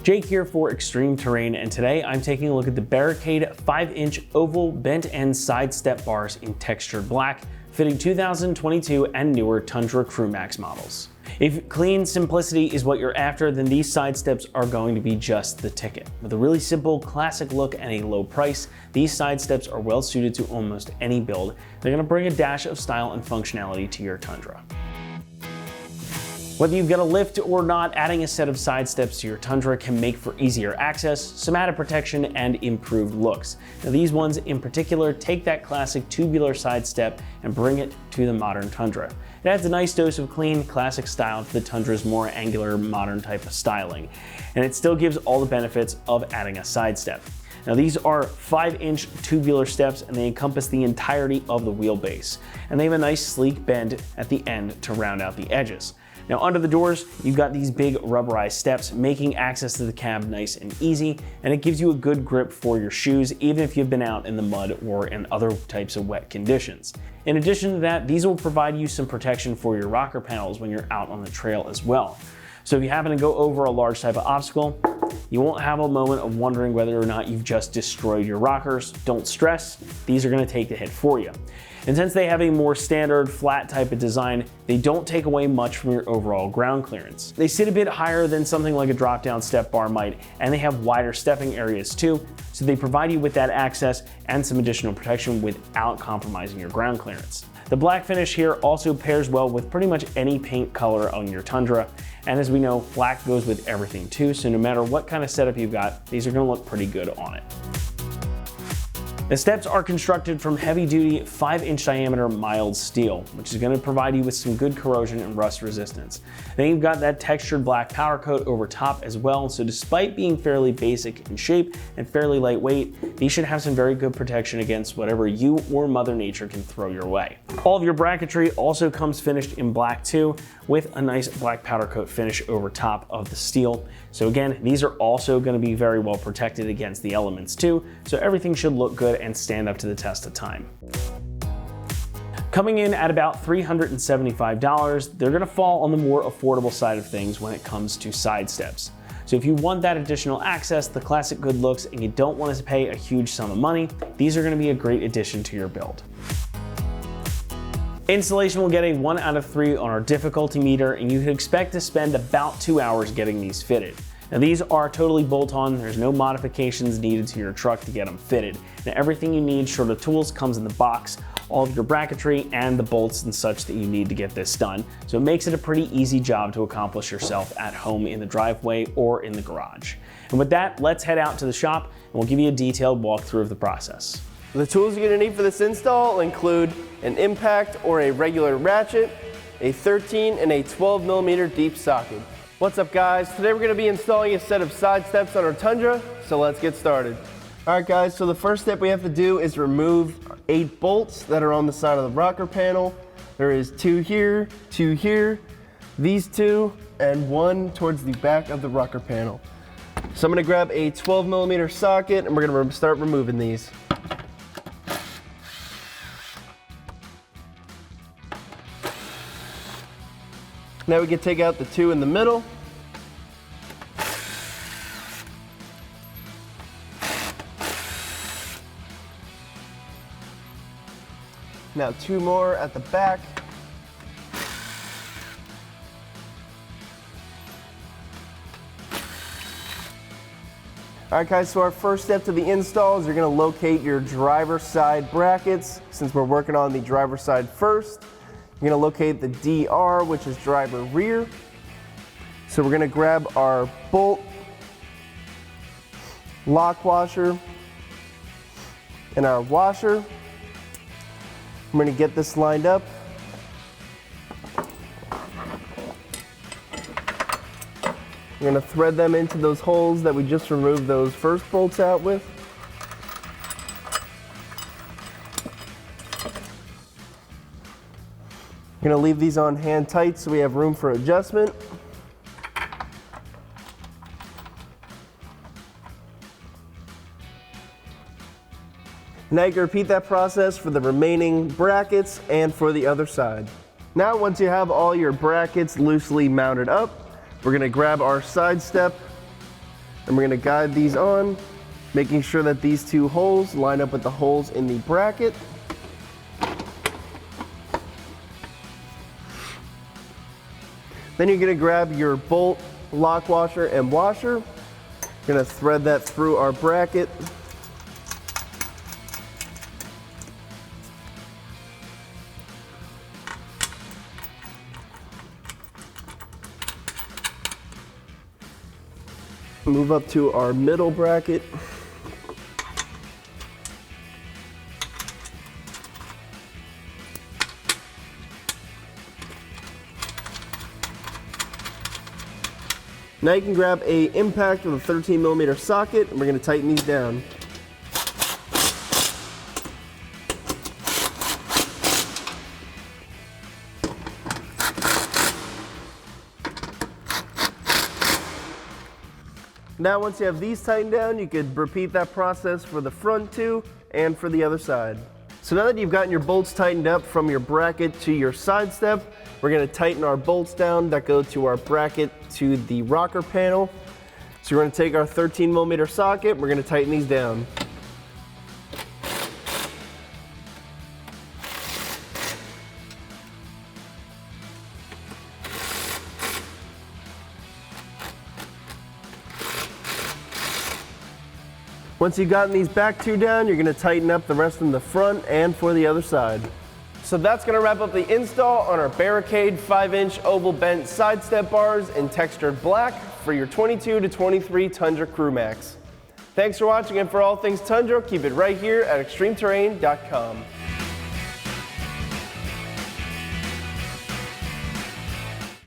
Jake here for Extreme Terrain, and today I'm taking a look at the Barricade 5-inch oval bent end side step bars in textured black, fitting 2022 and newer Tundra Crewmax models. If clean simplicity is what you're after, then these side steps are going to be just the ticket. With a really simple, classic look and a low price, these side steps are well suited to almost any build. They're going to bring a dash of style and functionality to your Tundra. Whether you've got a lift or not, adding a set of side steps to your Tundra can make for easier access, some added protection, and improved looks. Now these ones in particular take that classic tubular side step and bring it to the modern Tundra. It adds a nice dose of clean, classic style to the Tundra's more angular, modern type of styling, and it still gives all the benefits of adding a side step. Now these are 5-inch tubular steps and they encompass the entirety of the wheelbase, and they have a nice sleek bend at the end to round out the edges. Now under the doors, you've got these big rubberized steps, making access to the cab nice and easy, and it gives you a good grip for your shoes, even if you've been out in the mud or in other types of wet conditions. In addition to that, these will provide you some protection for your rocker panels when you're out on the trail as well. So if you happen to go over a large type of obstacle, you won't have a moment of wondering whether or not you've just destroyed your rockers. Don't stress, these are going to take the hit for you. And since they have a more standard flat type of design, they don't take away much from your overall ground clearance. They sit a bit higher than something like a drop-down step bar might, and they have wider stepping areas too, so they provide you with that access and some additional protection without compromising your ground clearance. The black finish here also pairs well with pretty much any paint color on your Tundra, and as we know, black goes with everything too, so no matter what kind of setup you've got, these are going to look pretty good on it. The steps are constructed from heavy-duty 5-inch diameter mild steel, which is going to provide you with some good corrosion and rust resistance. Then you've got that textured black powder coat over top as well, so despite being fairly basic in shape and fairly lightweight, these should have some very good protection against whatever you or Mother Nature can throw your way. All of your bracketry also comes finished in black too, with a nice black powder coat finish over top of the steel. So again, these are also going to be very well protected against the elements too, so everything should look good and stand up to the test of time. Coming in at about $375, they're going to fall on the more affordable side of things when it comes to side steps. So if you want that additional access, the classic good looks, and you don't want to pay a huge sum of money, these are going to be a great addition to your build. Installation will get a 1 out of 3 on our difficulty meter, and you can expect to spend about 2 hours getting these fitted. Now these are totally bolt-on, there's no modifications needed to your truck to get them fitted. Now everything you need short of tools comes in the box, all of your bracketry and the bolts and such that you need to get this done. So it makes it a pretty easy job to accomplish yourself at home in the driveway or in the garage. And with that, let's head out to the shop and we'll give you a detailed walkthrough of the process. The tools you're going to need for this install include an impact or a regular ratchet, a 13 and a 12 millimeter deep socket. What's up guys? Today we're going to be installing a set of side steps on our Tundra, so let's get started. Alright guys, so the first step we have to do is remove 8 bolts that are on the side of the rocker panel. There is 2 here, 2 here, these 2, and 1 towards the back of the rocker panel. So I'm going to grab a 12 millimeter socket and we're going to start removing these. Now we can take out the 2 in the middle. Now 2 more at the back. Alright guys, so our first step to the install is you're going to locate your driver's side brackets. Since we're working on the driver's side first, you're going to locate the DR, which is driver rear. So we're going to grab our bolt, lock washer, and our washer. I'm going to get this lined up. We're going to thread them into those holes that we just removed those first bolts out with. We're going to leave these on hand tight so we have room for adjustment. Now you can repeat that process for the remaining brackets and for the other side. Now once you have all your brackets loosely mounted up, we're going to grab our side step And we're gonna guide these on, making sure that these two holes line up with the holes in the bracket. Then you're gonna grab your bolt, lock washer, and washer. You're gonna thread that through our bracket. Move up to our middle bracket. Now you can grab a impact with a 13mm socket, and we're going to tighten these down. Now once you have these tightened down, you could repeat that process for the front two and for the other side. So now that you've gotten your bolts tightened up from your bracket to your side step, we're going to tighten our bolts down that go to our bracket to the rocker panel. So we're going to take our 13mm socket, we're going to tighten these down. Once you've gotten these back two down, you're going to tighten up the rest in the front and for the other side. So that's going to wrap up the install on our Barricade 5-inch oval bent side step bars in textured black for your 22 to 23 Tundra Crew Max. Thanks for watching, and for all things Tundra, keep it right here at ExtremeTerrain.com.